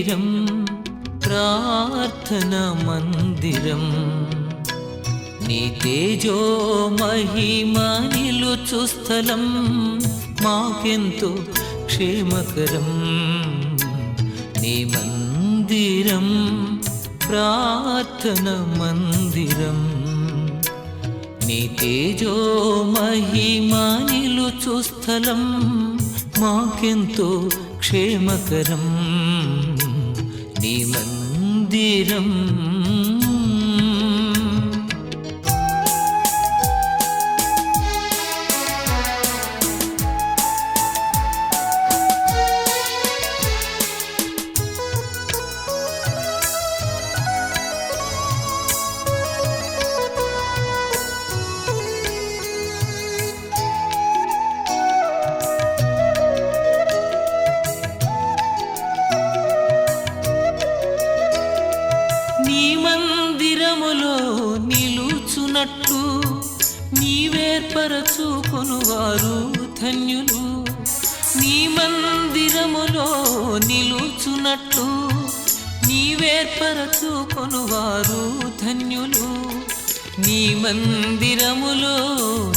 మందిరం ప్రార్థన మందిరం నీ తేజో మహిమ నిలుచు స్థలం మాకెంతో క్షేమకరం నీ మందిరం ప్రార్థన మందిరం నీ తేజో మహిమ నిలుచు స్థలం మాకెంతో క్షేమకరం నీ మందిరం నిలుచునట్లు నీవేర్పరచుకొనువారు ధన్యులు నీ మందిరములో నిలుచునట్లు నీవేర్పరచుకొనువారు ధన్యులు నీ మందిరములో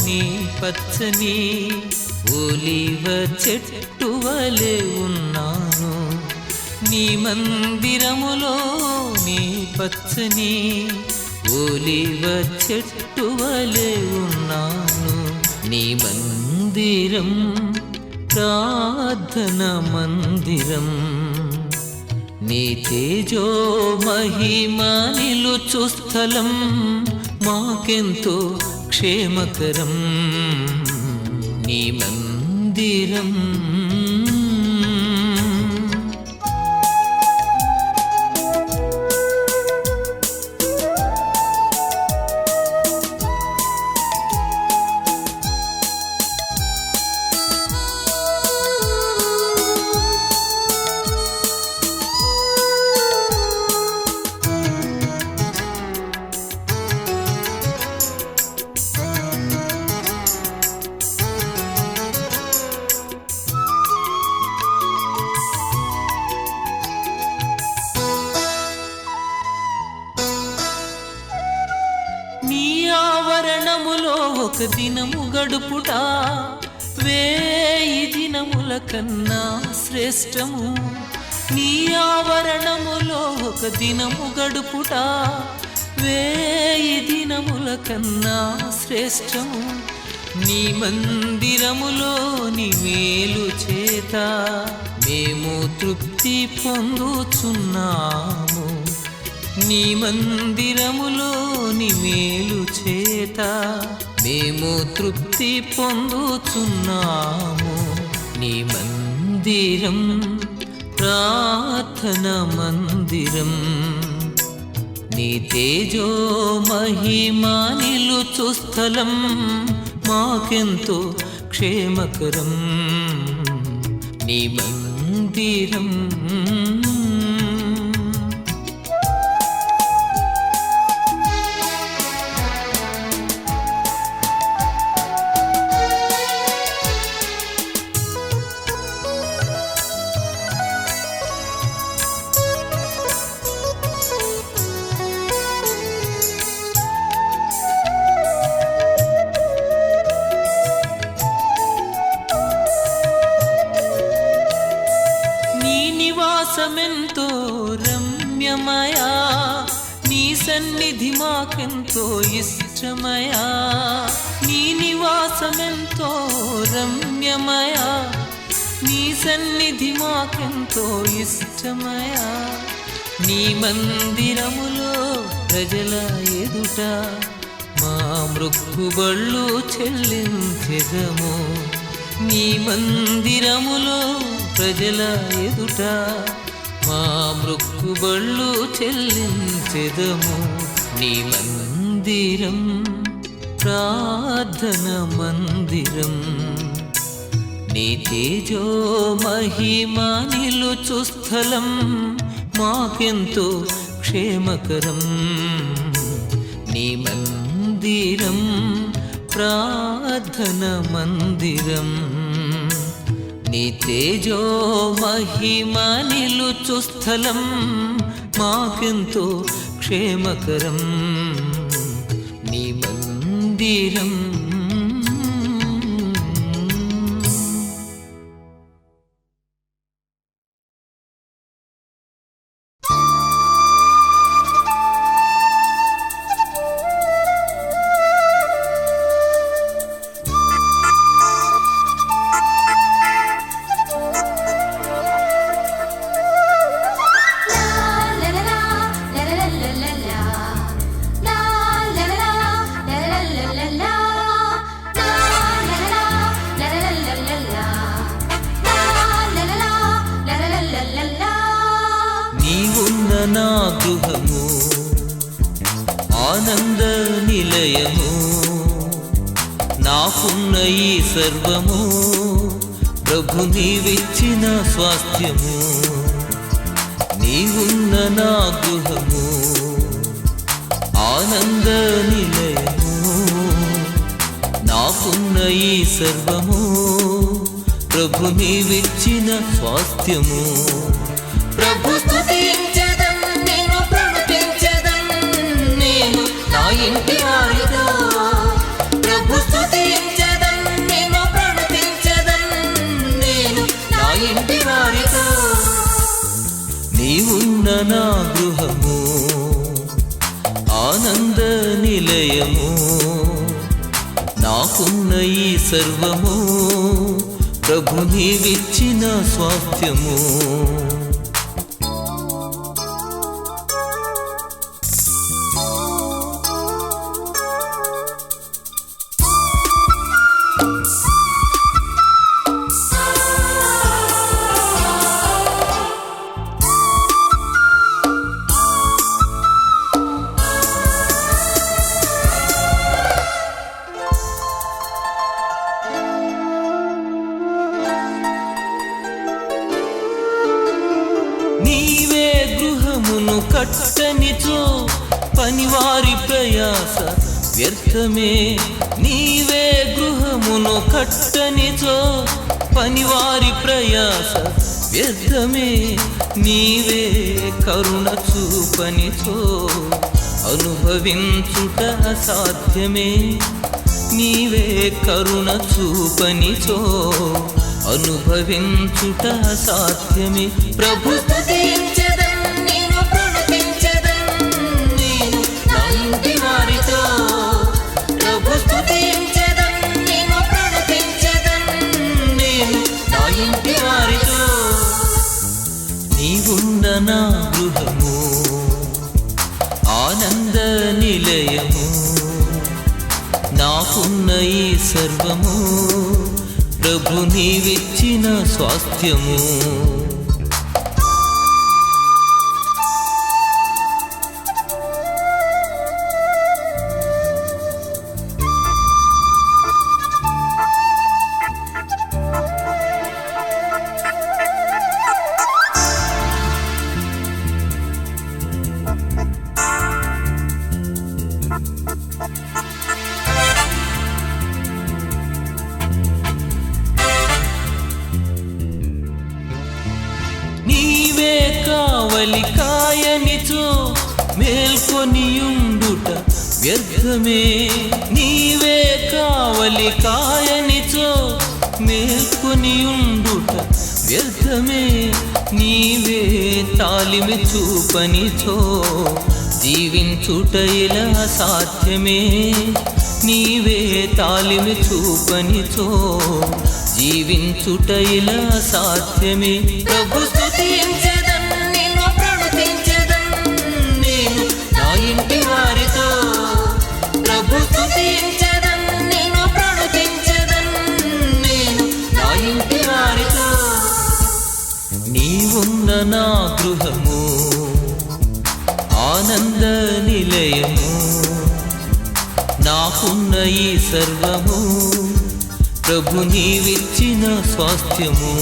నీ పచ్చని ఒలీవ చెట్టు వలె ఉన్నాను నీ మందిరములో నీ పచ్చని ఒలీవ చెట్టు వలె ఉన్నాను నీ మందిరం ప్రార్థన మందిరం నీ తేజో మహిమ నిలుచు స్థలం మాకెంతో క్షేమకరం నీ మందిరం ఆవరణములో ఒక దినము గడుపుట 1000 దినముల కన్నా శ్రేష్టము నీ ఆవరణములో ఒక దినము గడుపుట 1000 దినముల కన్నా శ్రేష్టము నీ మందిరములో నీ మేలు చేత మేము తృప్తి పొందుచున్నాము నీ మందిరములో నీ మేలు చేత మేము తృప్తి పొందుచున్నాము నీ మందిరం ప్రార్థన మందిరం నీ తేజో మహిమ నిలుచు స్థలం మాకెంతో క్షేమకరం నీ మందిరం నివాసమెంతో రమ్యమయా నీ సన్నిధి మాకెంతో ఇష్టమయా నీ నివాసమెంతో రమ్యమయా నీ సన్నిధి మాకెంతో ఇష్టమయా నీ మందిరములో ప్రజల ఎదుట మా మృక్కుబళ్ళు చెల్లించెదము నీ మందిరములో ప్రజల ఎదుట మా మృక్కుబళ్ళు చెల్లించెదము నీ మందిరం ప్రార్థన మందిరం నీ తేజో మహిమ నిలుచు స్థలం మాకెంతో క్షేమకరం నీ మందిరం ప్రార్థన మందిరం నీ తేజో మహిమ నిలుచు స్థలం మాకెంతో క్షేమకరం నీ మందిరం. నా గృహము ఆనంద నిలయము నాకున్న ఈ సర్వము ప్రభు నీవిచ్చిన స్వాస్థ్యము. నీవున్న నా గృహము ఆనంద నిలయము నాకున్న ఈ సర్వము ప్రభు నీవిచ్చిన స్వాస్థ్యము. ప్రభు స్తుతించెదం నేను ప్రణుతించెదం నేను నా ఇంటి వారితో. ప్రభు స్తుతించెదం నేను ప్రణుతించెదం నేను నా ఇంటి వారితో. నీవున్న నా గృహము ఆనంద నిలయము నాకున్న ఈ సర్వము ప్రభు నీవిచ్చిన స్వాస్థ్యము. నీవే గృహమును కట్టనిచో పనివారి ప్రయాస వ్యర్థమే. నీవే గృహమును కట్టనిచో పనివారి ప్రయాస వ్యర్థమే. నీవే కరుణ చూపనిచో అనుభవించుట అసాధ్యమే. నీవే కరుణ చూపనిచో అనుభవించుట అసాధ్యమే. ప్రభు స్తుతించెదం నేను ప్రణుతించెదం నేను నా ఇంటి వారితో. ప్రభు స్తుతించెదం నేను ప్రణుతించెదం నేను నా ఇంటి వారితో. నీవున్న నా గృహము ఆనంద నిలయము నాకున్న ఈ సర్వము ప్రభు నీవిచ్చిన స్వాస్థ్యము. నీవే కావలి కాయనిచో మేల్కొనియుండుట వ్యర్థమే. నీవే కావలి కాయనిచో మేల్కొనియుండుట వ్యర్థమే. నీవే తాలిమి చూపనిచో జీవించుట ఇలా సాధ్యమే. నీవే తాలిమి చూపనిచో జీవించుట ఇలా సాధ్యమే. ప్రభు స్తుతించెదం నేను ప్రణుతించెదం నేను నా ఇంటి వారితో. ప్రభు స్తుతించెదం నేను ప్రణుతించెదం నేను నా ఇంటి వారితో. నీవున్న నా గృహము ఆనంద నిలయము నాకున్న ఈ సర్వము ప్రభు నీవిచ్చిన స్వాస్థ్యము.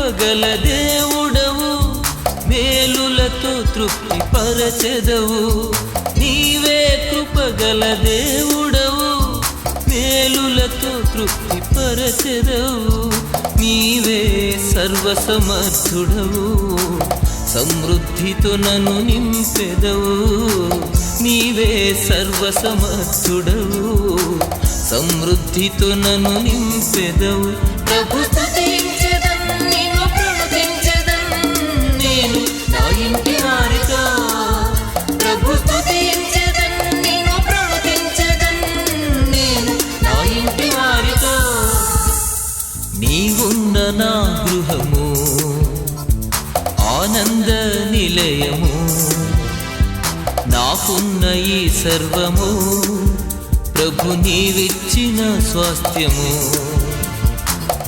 కృపగల దేవుడవు, మేలులతో తృప్తి పరచెదవు. నీవే కృపగల దేవుడవు, మేలులతో తృప్తి పరచెదవు. నీవే సర్వసమర్థుడవు, సమృద్ధితో నన్ను నింపెదవు. నీవే సర్వసమర్థుడవు, సమృద్ధితో నన్ను నింపెదవు. ప్రభు స్తుతించెదన్, నిన్ను ప్రణుతించెదన్ నేను నా ఇంటి వారితో. ప్రభు స్తుతించెదన్, నిన్ను ప్రణుతించెదన్ నేను నా ఇంటి వారితో. నీవున్న నా గృహము ఆనంద నిలయము, నాకున్న ఈ సర్వము ప్రభు నీవిచ్చిన స్వాస్థ్యము.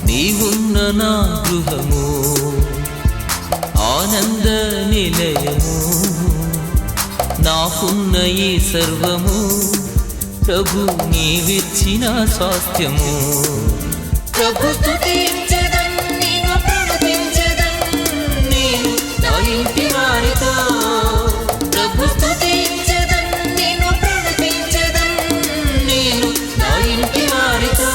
నీవున్న నా గృహము ఆనంద నిలయము, నాకున్న ఈ సర్వము ప్రభు నీవిచ్చిన స్వాస్థ్యము. ప్రభు స్తుతించెదన్, నిన్ను ప్రణుతించెదన్ నేను నా ఇంటి వారితో. ప్రభు స్తుతించెదన్, నిన్ను ప్రణుతించెదన్ నేను నా ఇంటి వారితో.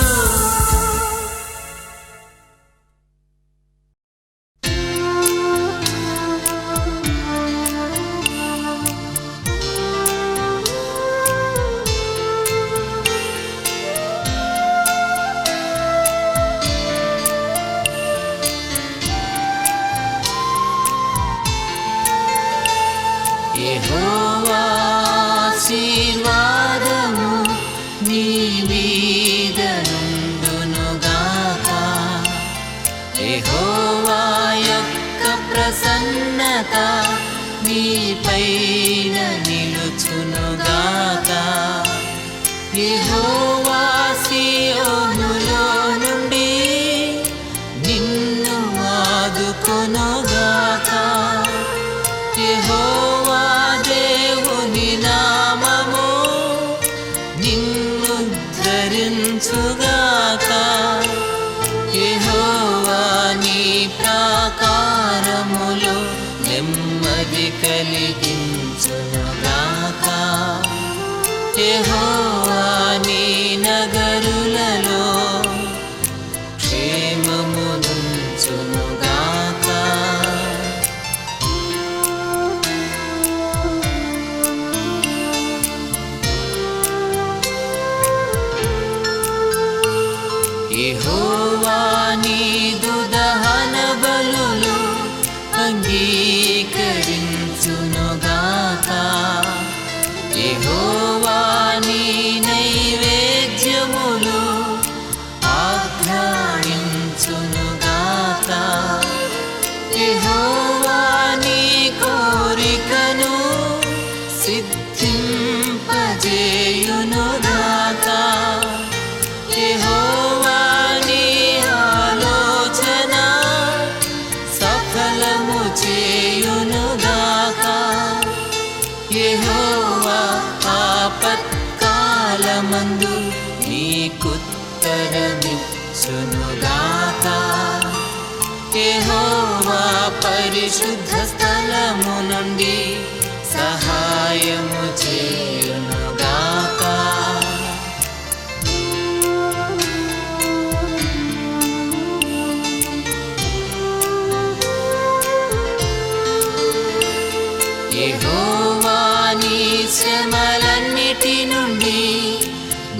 యెహోవా ఆశీర్వాదము నీ మీద నుండునుగాక. యెహోవా యొక్క ప్రసన్నత నీపైన నిలుచునుగాక. యెహోవా సీయోనులో నుండి నిన్ను ఆదుకొనుగాక. యెహోవా దేవుని నామము నిన్ను ధరించుగాక. యెహోవా నీ ప్రాకారములో నెమ్మది కలిగించునుగాక. యెహోవా నీ నగరులలో క్షేమమునుంచునుగాక. యెహోవా నీదు దహన బలులు అంగీకరించునుగాక. యెహోవా నీ నైవేద్యములు ఆఘ్రాణించునుగాక. యెహోవా నీ కోరికను సిద్ధింపజేయునుగాక. యెహోవా నీ ఆలోచన సఫలము చేయునుగాక. యెహోవా ఆపత్కాలమందు నీకుత్తరమిచ్చునుగాక. యెహోవా పరిశుద్ధ స్థలము నుండి సహాయము చేయునుగాక. యెహోవా నీ శ్రమలన్నిటి నుండి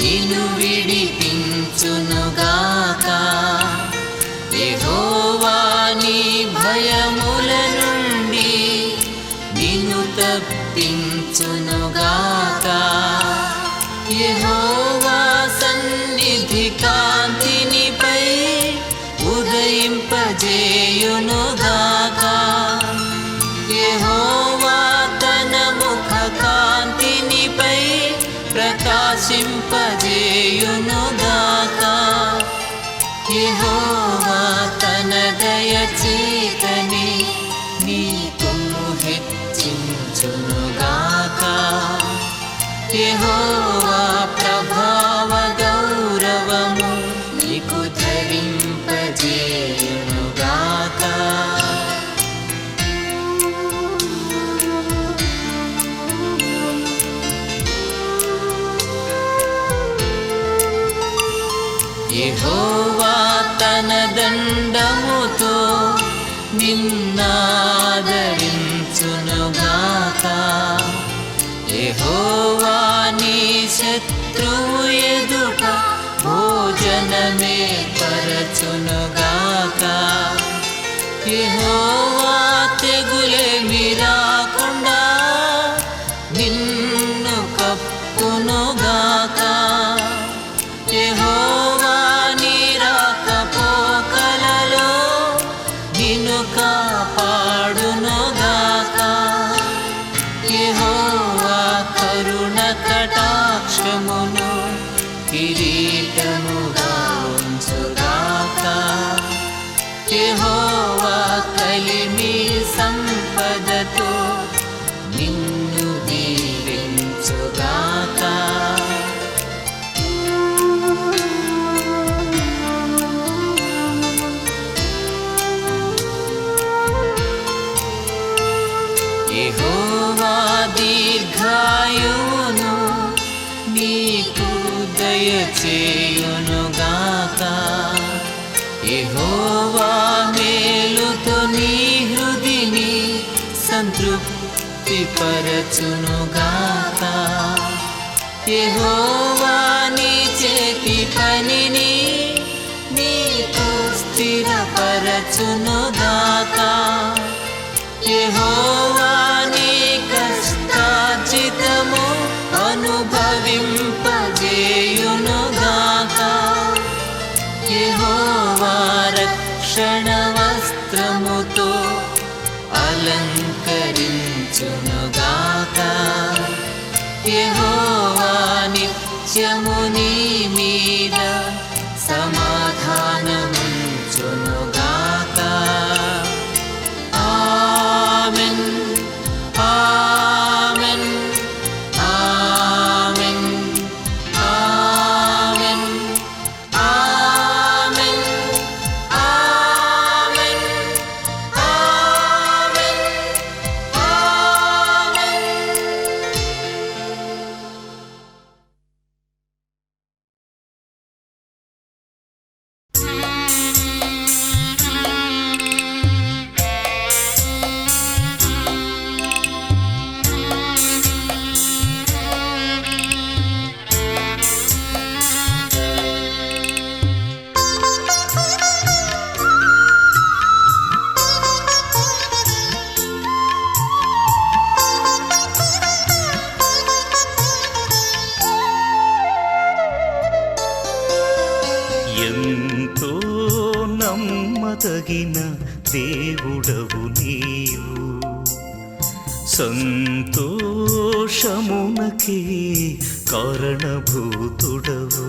నిన్ను విడిపించునుగాక. యెహోవా నీ భయముల నుండి నిన్ను తప్పించునుగాక. యెహోవా సన్నిధి కాంతినిపై ఉదయింపజేయునుగాక. యెహోవా తన ముఖ కాంతినిపై ప్రకాశింపజేయునుగాక. యెహోవా తన దయచేతని నీ కొమ్ము హెచ్చించునుగాక. యెహోవా ప్రభావ గౌరవము నీకు ధరింపజేయునుగాక. యెహోవా తన దండముతో నిన్నాదరించునుగాక. యెహోవా నీ శత్రువు ఎదుట భోజనమే పరచునుగాక. యెహోవా తెగులేమి రాకుండా నిన్ను కప్పునుగాక. యెహోవా నీ రాకపోకలలో నిన్ను కాపాడునుగాక. యెహోవా కరుణ కటాక్షమును కిరీటముగా ఉంచుగాక. యెహోవా కలిమి సంపదతో నిన్ను దీవించుగాక. యెహోవా దీర్ఘాయువును నీకు దయచేయునుగాక. యెహోవా మేలుతో నీ హృదిని సంతృప్తి పరచునుగాక. యెహోవా నీ చేతి పనిని నీకు స్థిరపరచునుగాక. యెహోవా నీ కష్టార్జితము అనుభవింపజేయునుగాక. యెహోవా రక్షణ వస్త్రముతో అలంకరించునుగాక. యెహోవా నిత్యము నీ మీద సమాధానముంచునుగాక. ఆమెన్, ఆమెన్, ఆమెన్, ఆమెన్, ఆమెన్, ఆమెన్, ఆమెన్, ఆమెన్. ఎంతో నమ్మదగిన దేవుడవు నీవు, సంతోషమునకే కారణభూతుడవు.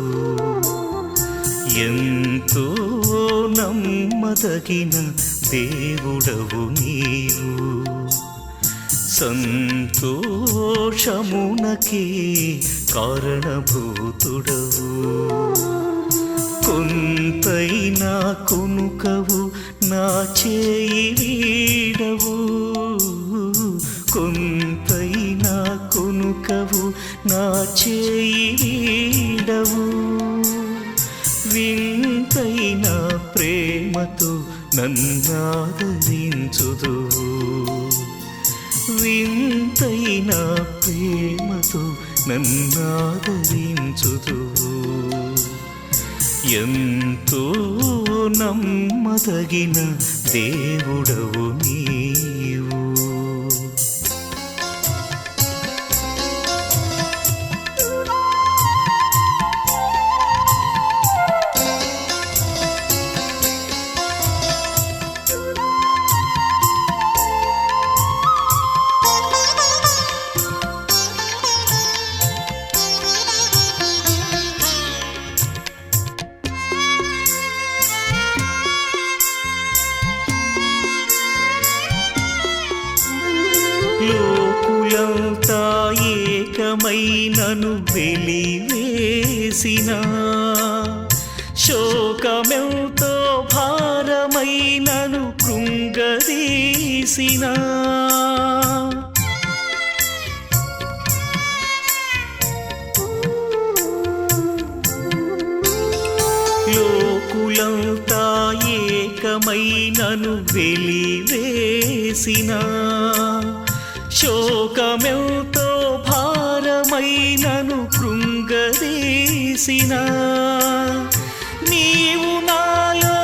ఎంతో నమ్మదగిన దేవుడవు నీవు, సంతోషమునకే కారణభూతుడవు. కొంతైనా కునుకవు నా చేయి వీడవు, కొంతైనా కునుకవు నా చేయి వీడవు. వింతైన ప్రేమతో నన్నాదరించుదువు, వింతైన ప్రేమతో నన్నాదరించుదువు. ఎంతో నమ్మదగిన దేవుడవు నీవు. లోకులంతా ఏకమై నన్ను వెలివేసిన, శోకమెంతో భారమై నన్ను కృంగదీసిన, లోకులంతా ఏకమై నన్ను వెలివేసిన శోకమెంతో భారమై నన్ను కృంగదీసిన నీవు నాలో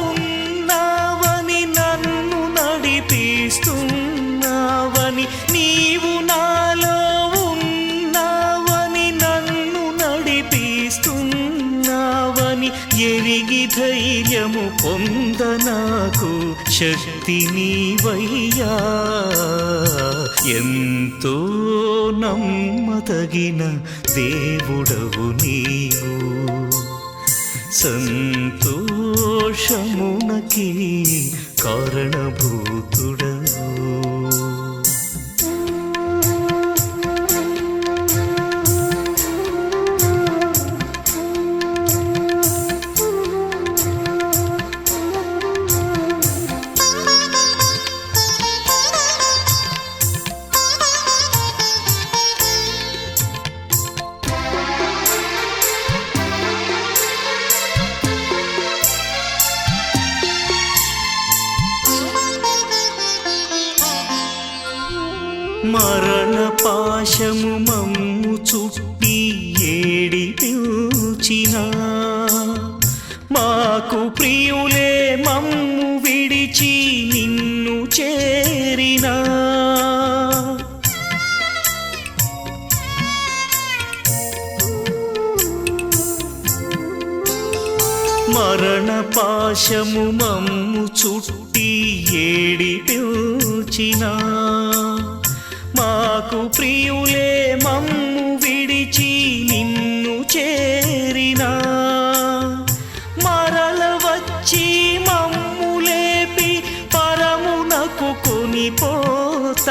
ఉన్నావని నన్ను నడిపిస్తున్నావని నీవు నాలో ఉన్నావని నన్ను నడిపిస్తున్నావని ఎరిగి ధైర్యము పొంద నాకు శక్తి నీవయ్యా ఎంతో నమ్మదగిన దేవుడవు నీవు సంతోషమునకి కారణభూతుడవు మరణ పాశము మమ్ము చుట్టి ఏడిపించిన మాకు ప్రియులే మమ్ము విడిచి నిన్ను చేరిన మరణ పాశము మమ్ము చుట్టి ఏడిపించిన మాకు ప్రియులే మమ్ము విడిచి నిన్ను చేరిన మరల వచ్చి మమ్ము లేపి పరమునకు కొనిపోతావని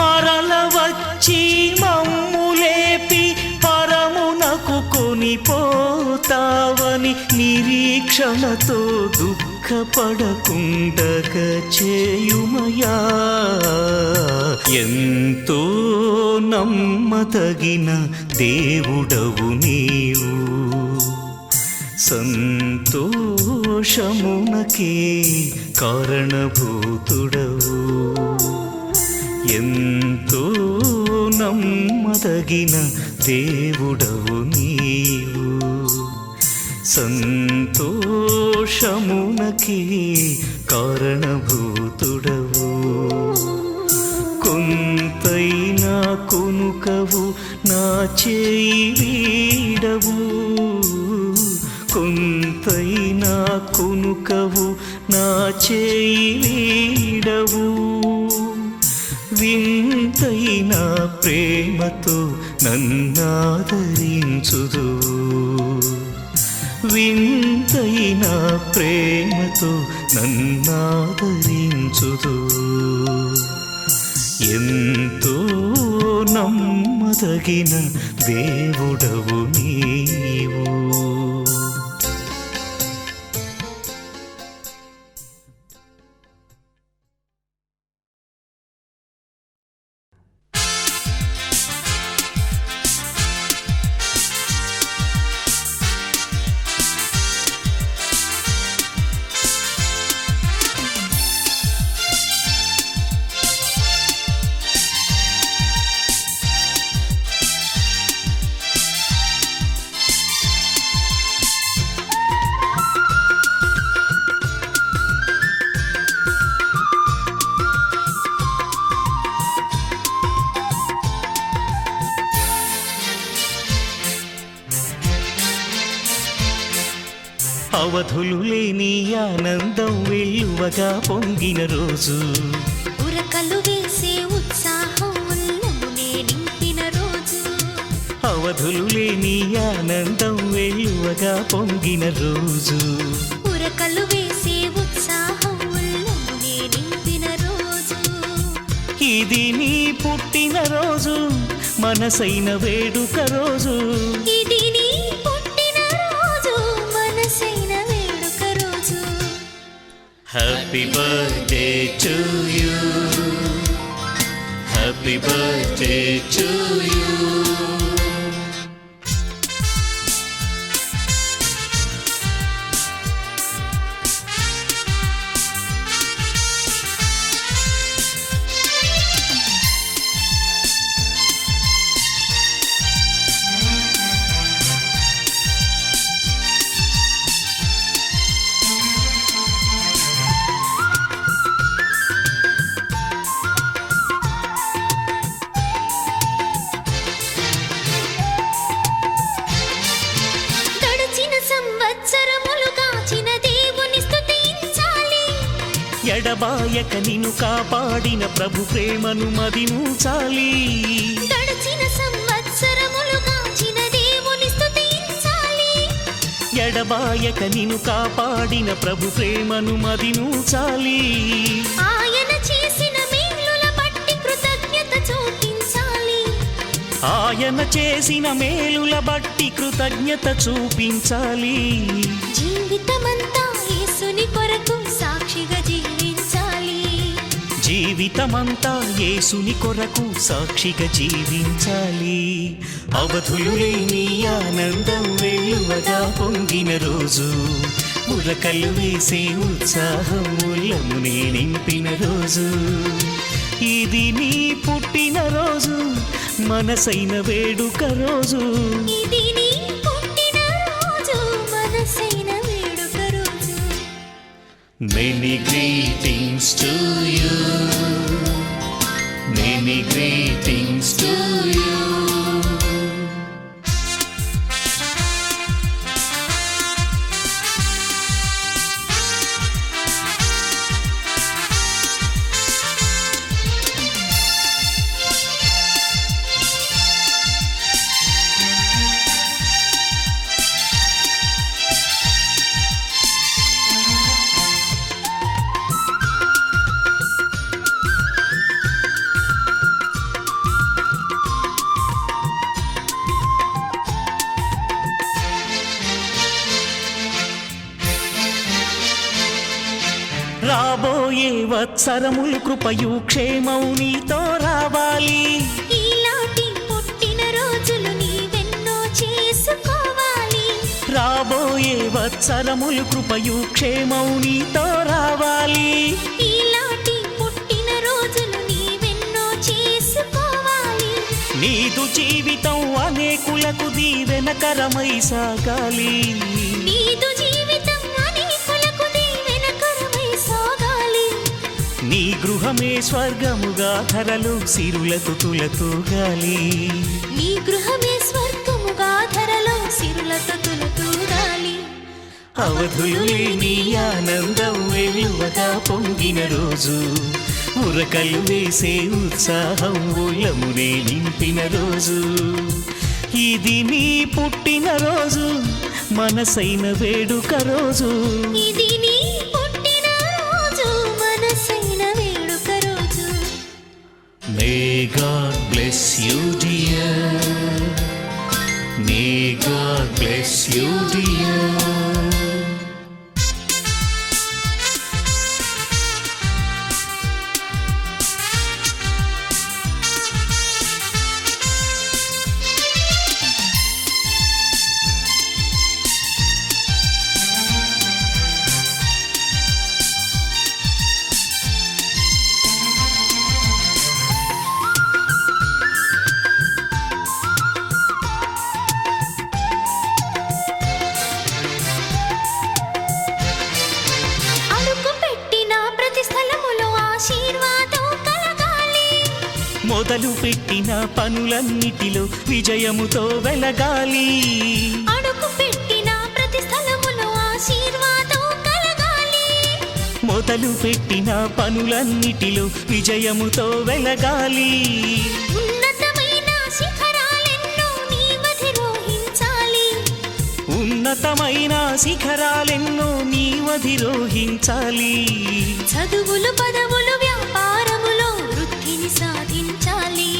మరల వచ్చి మమ్ము లేపి పరమునకు కొనిపోతావని నిరీక్షణతో దుఃఖపడకుండగ చేయుమయా ఎంతో నమ్మదగిన దేవుడవు నీవు సంతోషమునకే కారణభూతుడవు ఎంతో నమ్మదగిన దేవుడవు నీవు సంతోషమునకి కారణభూతుడవు కొంతైనా కొనుకవు నా చేయి వీడవు కొంతైనా కొనుకవు నా చేయి వీడవు వింతైన ప్రేమతో నన్నాదరించుదు వింతైన ప్రేమతో నన్నాదరించుదు ఎంతో నమ్మదగిన దేవుడవు నీవు అవధులు లేని ఆనందం వెల్లువగా పొంగిన రోజు ఉరకలు వేసే ఉత్సాహం ఉల్లమునే నింపిన రోజు అవధులు లేని ఆనందం వెల్లువగా పొంగిన రోజు ఉరకలు వేసే ఉత్సాహం ఉల్లమునే నింపిన రోజు ఇది నీ పుట్టిన రోజు మనసైన వేడుక రోజు ఇది నీ పుట్టిన రోజు మనసైన వేడుక రోజు happy birthday to you happy birthday to you ఎడబాయక నిన్ను కాపాడిన ప్రభు ప్రేమను మదించాలి. గడిచిన సంవత్సరములు కాచిన దేవుని స్తుతించాలి. ఎడబాయక నిన్ను కాపాడిన ప్రభు ప్రేమను మదించాలి. ఆయన చేసిన మేలుల బట్టి కృతజ్ఞత చూపించాలి. ఆయన చేసిన మేలుల బట్టి కృతజ్ఞత చూపించాలి. జీవితమంతా యేసుని కొరకు సాక్షిగా జీవించాలి. జీవితమంతా యేసుని కొరకు సాక్షిగా జీవించాలి. అవధులు లేని ఆనందం వెలువగా పొంగిన రోజు, ఉరకలు వేసే ఉత్సాహం ఉల్లమునే నింపిన రోజు, ఇది నీ పుట్టిన రోజు, మనసైన వేడుక రోజు. ఇది నీ పుట్టిన రోజు, మనసైన వేడుక రోజు. Many greetings to you. Many greetings to you. రాబోయే వత్సరములు కృపయు క్షేమం నీతో రావాలి. ఈలాంటి పుట్టిన రోజులు నీవెన్నో చేసుకోవాలి. రాబోయే వత్సరములు కృపయు క్షేమం నీతో రావాలి. ఈలాంటి పుట్టిన రోజులు నీవెన్నో చేసుకోవాలి. నీదు జీవితం అనేకులకు దీవెనకరమై సాగాలి. నీదు జీవితం అనేకులకు దీవెనకరమై సాగాలి. నీ గృహమే స్వర్గముగా ధరలు సిరులతో తులతూగాలి. నీ గృహమే స్వర్గముగా ధరలో సిరులతో తులతూగాలి. అవధులు లేని ఆనందం వెలువగా పొంగిన రోజు, ఉరకలు వేసే ఉత్సాహం ఉల్లమునే నింపిన రోజు, ఇది నీ పుట్టిన రోజు, మనసైన వేడుక రోజు. ఇది నీ పుట్టిన రోజు, మనసైన వేడుక రోజు. May God bless you dear. May God bless you dear. మొదలు పెట్టిన పనులన్నిటిలో విజయముతో వెలగాలి. అడుగు పెట్టిన ప్రతి స్థలములో ఆశీర్వాదం కలగాలి. మొదలు పెట్టిన పనులన్నిటిలో విజయముతో వెలగాలి. ఉన్నతమైన శిఖరాలెన్నో నీవధిరోహించాలి. ఉన్నతమైన శిఖరాలెన్నో నీవధిరోహించాలి. చదువులు పదవులు వ్యాపారములో వృద్ధిని సాధించాలి.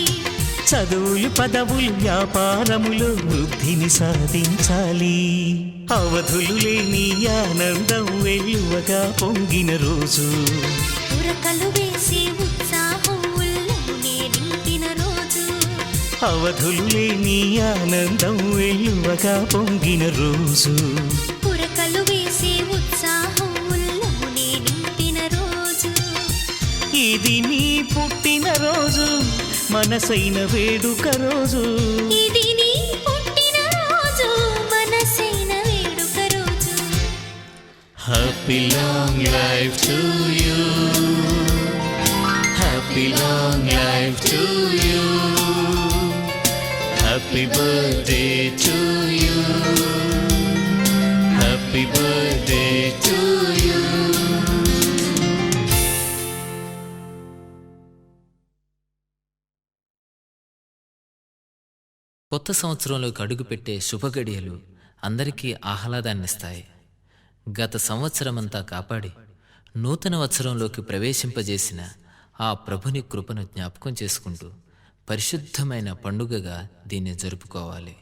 చదువులు పదవులు వ్యాపారములో వృద్ధిని సాధించాలి. అవధులు లేని ఆనందం వెలువగా పొంగిన రోజు, ఉరకలు వేసే ఉత్సాహం ఉల్లమునే నింపిన రోజు. అవధులు లేని ఆనందం వెలువగా పొంగిన రోజు, ఉరకలు వేసే ఉత్సాహం ఉల్లమునే నింపిన రోజు. ఇది నీ పుట్టిన రోజు, మనసైన వేడుక రోజు. ఇది నీ పుట్టిన రోజు, మనసైన వేడుక రోజు. Happy long life to you. Happy long life to you. Happy birthday to you. Happy birthday to you. కొత్త సంవత్సరంలోకి అడుగుపెట్టే శుభగడియలు అందరికీ ఆహ్లాదాన్నిస్తాయి. గత సంవత్సరమంతా కాపాడి నూతన వత్సరంలోకి ప్రవేశింపజేసిన ఆ ప్రభుని కృపను జ్ఞాపకం చేసుకుంటూ పరిశుద్ధమైన పండుగగా దీన్ని జరుపుకోవాలి.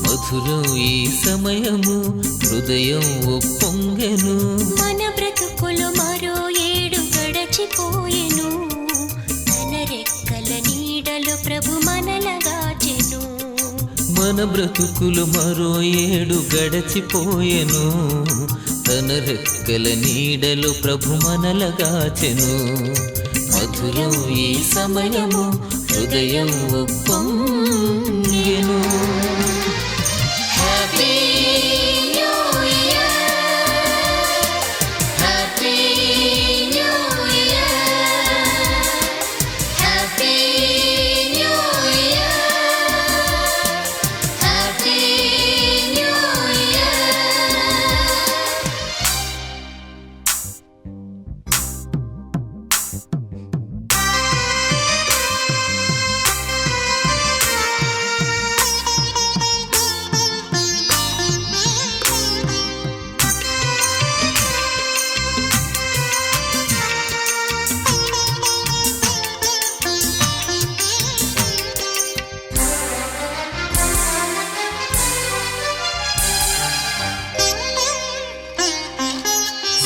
మధురం ఈ సమయము హృదయం ఉప్పొంగెను. మన బ్రతుకులు మరో ఏడు గడచిపోయెను. తన రెక్కల నీడలో ప్రభు మనలగాచెను. మన బ్రతుకులు మరో ఏడు గడచిపోయెను. తన రెక్కల నీడలో ప్రభు మనలగాచెను. మధురం ఈ సమయము హృదయం ఉప్పొంగెను.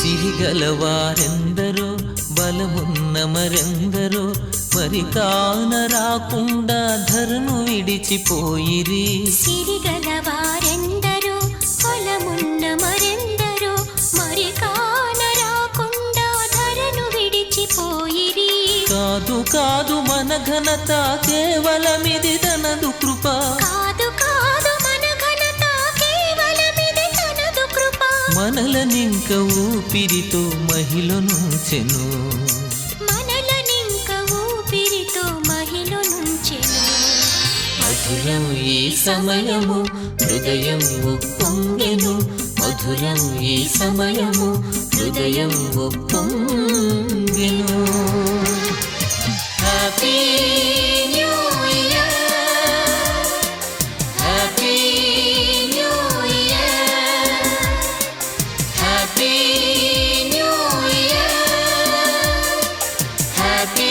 సిరిగలవారెందరో బలమున్న మరెందరో మరి కాన రాకుండా ధరను విడిచిపోయిరి. సిరిగలవారెందరో బలమున్న మరెందరో మరి కాన రాకుండా ధరను విడిచిపోయిరి. కాదు కాదు మన ఘనత కేవలమిది తనదు కృప. కాదు కాదు మన ఘనత కేవలమిది తనదు కృప. మనలనింక ఊపిరితో మహిళనుంచెను. మనలనింక ఊపిరితో మహిళనుంచెను. మధురం ఈ సమయము హృదయం ఉప్పొంగెను. మధురం ఈ సమయము హృదయం ఉప్పొంగెను. Happy new year, happy new year, happy new year, happy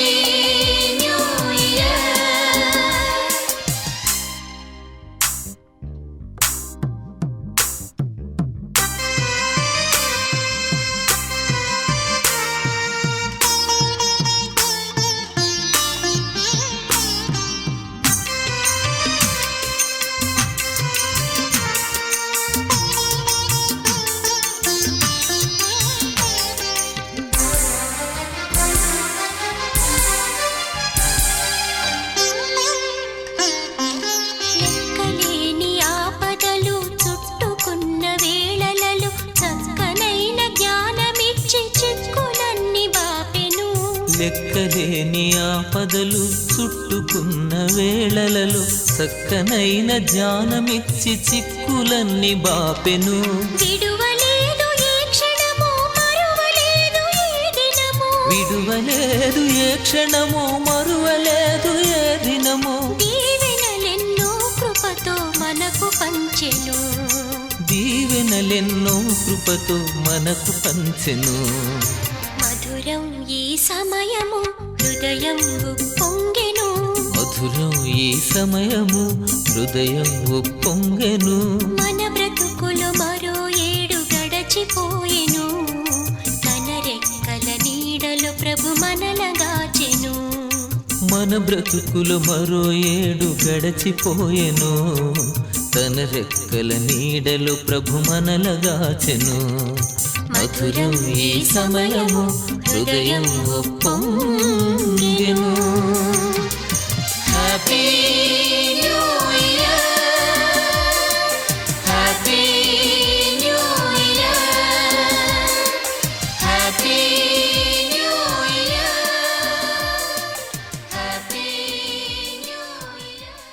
new year. లెక్కలేని ఆపదలు చుట్టుకున్న వేళలలో చక్కనైన జ్ఞానమిచ్చి చిక్కులన్నీ బాపెను. లెక్కలేని ఆపదలు చుట్టుకున్న వేళలలో చక్కనైన జ్ఞానమిచ్చి చిక్కులన్నీ బాపెను. విడువలేదు ఏ క్షణము మరువలేదు ఏ దినము. విడువలేదు ఏ క్షణము మరువలేదు ఏ దినము. దీవెనలెన్నో కృపతో మనకు పంచెను. దీవెనలెన్నో కృపతో మనకు పంచెను. మధురం ఈ సమయము హృదయం ఉప్పొంగెను. మధురం ఈ సమయము హృదయం ఉప్పొంగెను. మన బ్రతుకులు మరో ఏడు గడచిపోయెను. తన రెక్కల నీడలో ప్రభు మనలగాచెను. మన బ్రతుకులు మరో ఏడు గడచిపోయెను. తన రెక్కల నీడలో ప్రభు మనలగాచెను. మధురం ఈ సమయము హృదయం ఒప్పొంగెను. Happy new year, happy new year, happy new year, happy new year.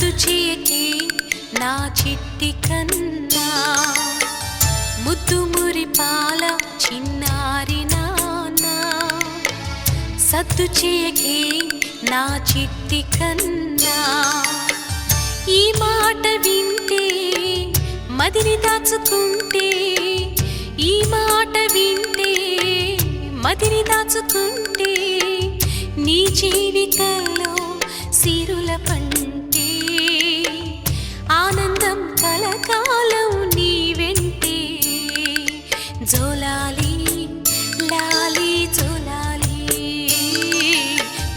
సద్దు చేయకే నా చిట్టి కన్నా, ముద్దు మురిపాల చిన్నారి నాన్న. సద్దు చేయకే నా చిట్టి కన్నా, ఈ మాట వింటే మదిని దాచుకుంటే, ఈ మాట వింటే మదిని దాచుకుంటే, నీ జీవితంలో సిరుల పంటే, ఆనందం కలకాలం నీ వెంటే. జోలాలి లాలి జోలాలి,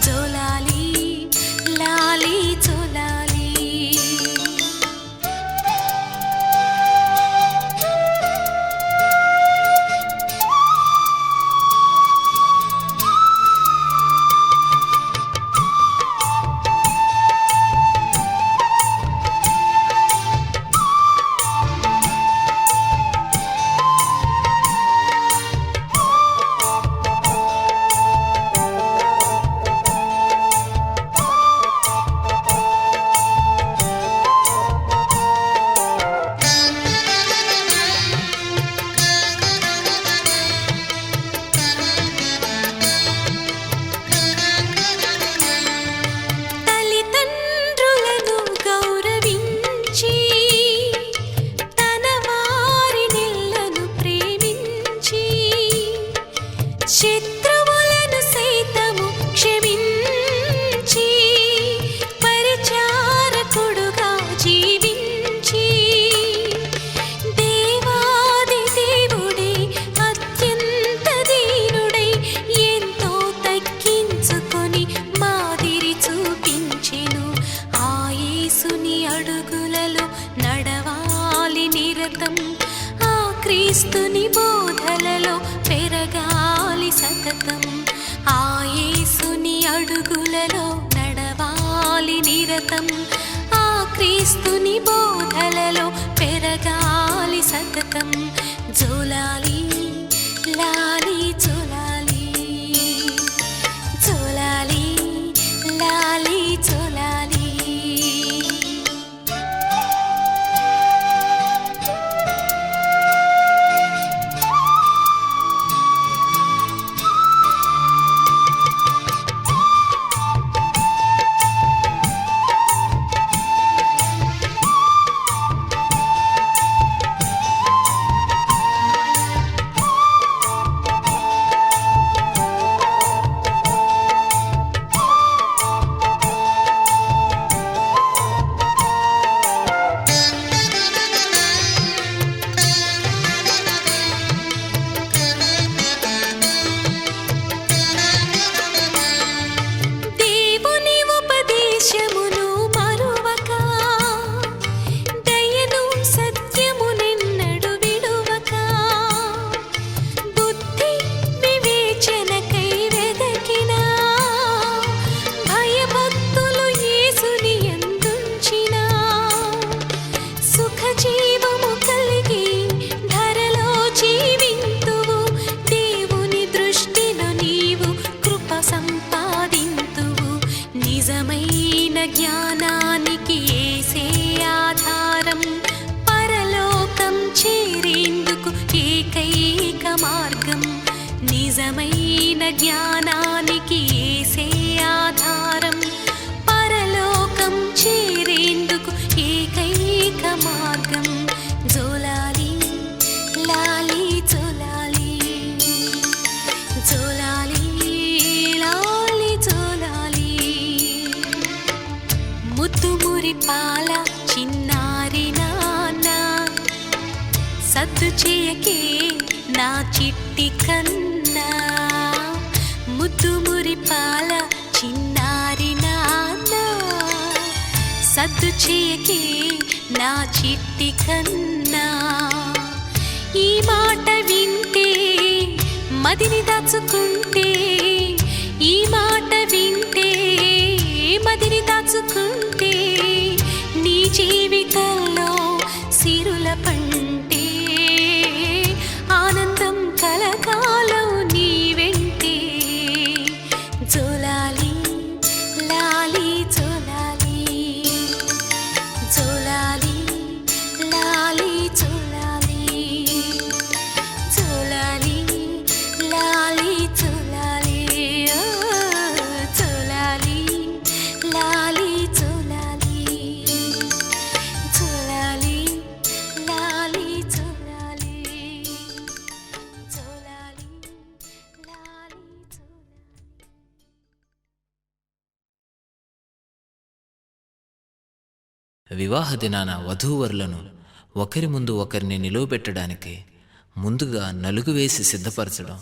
జోలాలి లాలి జోలాలి. శత్రువులను సైతము క్షమించి, పరిచారకుడుగా జీవించి, దేవాది దేవుడే అత్యంత దీనుడై ఎంతో తగ్గించుకొని మాదిరి చూపించెను. ఆ యేసుని అడుగులలో నడవాలి నిరతం, ఆ క్రీస్తుని బోధలలో పెరగాలి సతతం. ఆ యేసుని అడుగులలో నడవాలి నిరతం, ఆ క్రీస్తుని బోధలలో పెరగాలి సతతం. జోలాలి లాలి జోలాలి, జోలాలి లాలి జోలాలి. నిజమైన జ్ఞానానికి యేసే ఆధారం, పరలోకం చేరేందుకు ఏకైక మార్గం. నిజమైన జ్ఞానానికి యేసే ఆధారం, పరలోకం చేరేందుకు ఏకైక మార్గం. జోలాలి లాలి జోలాలి, జోలాలి లాలి జోలాలి. ముద్దు మురిపాల చిన్నారి నాన్న, సద్దు చేయకే నా చిట్టి కన్నా. ముద్దు మురిపాల చిన్నారి నాన్న, సద్దు చేయకే నా చిట్టి కన్నా. ఈ మాట వింటే మదిని దాచుకుంటే, ఈ మాట వింటే మదిని దాచుకుంటే, నీ జీవితంలో సిరుల పంటే, ఆనందం కలకాలం నీ వెంటే. జోలాలి లాలి జోలాలి, వివాహ దినాన వధూవరులను ఒకరి ముందు ఒకరిని నిలువబెట్టడానికి ముందుగా నలుగు వేసి సిద్ధపరచడం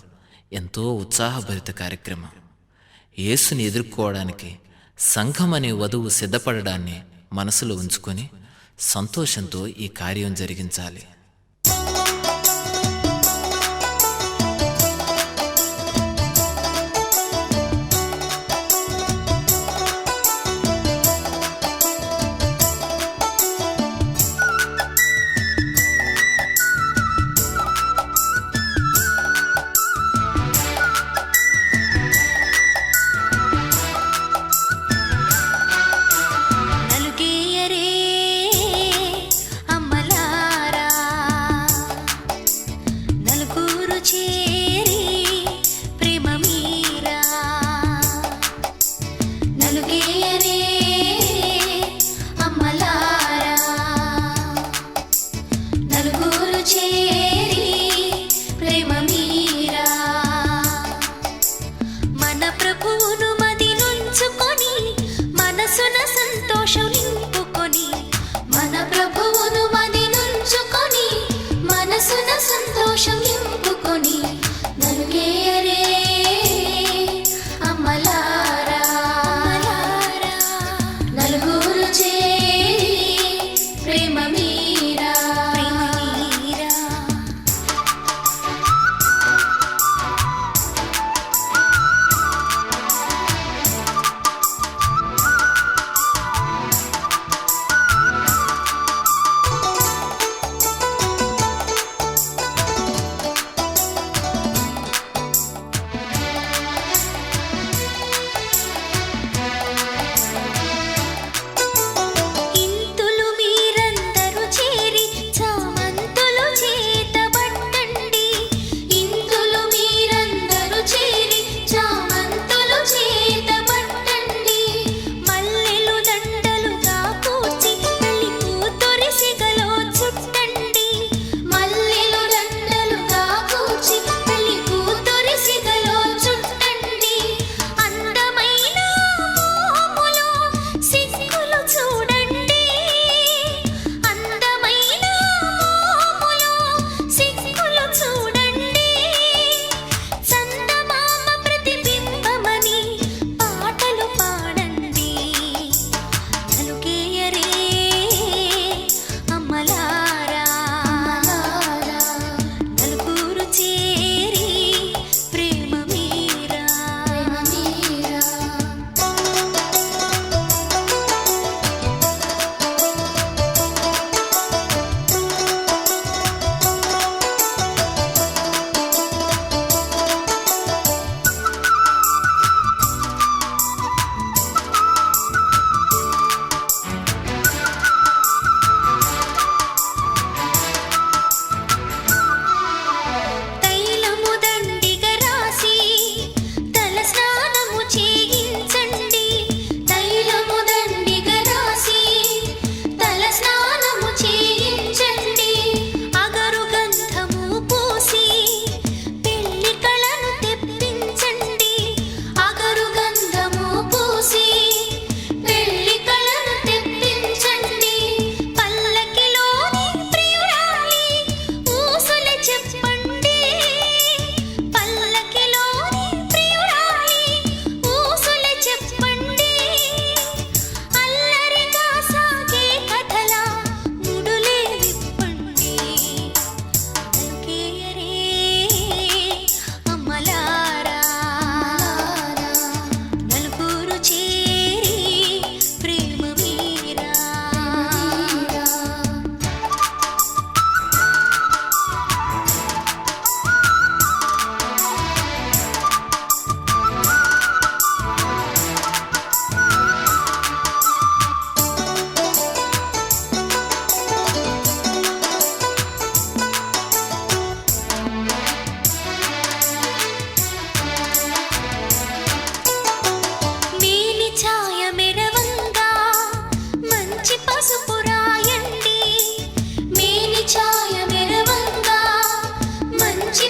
ఎంతో ఉత్సాహభరిత కార్యక్రమం. యేసుని ఎదుర్కోవడానికి సంఘం అనే వధువు సిద్ధపడడాన్ని మనసులో ఉంచుకొని సంతోషంతో ఈ కార్యం జరిగించాలి.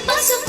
పసుపు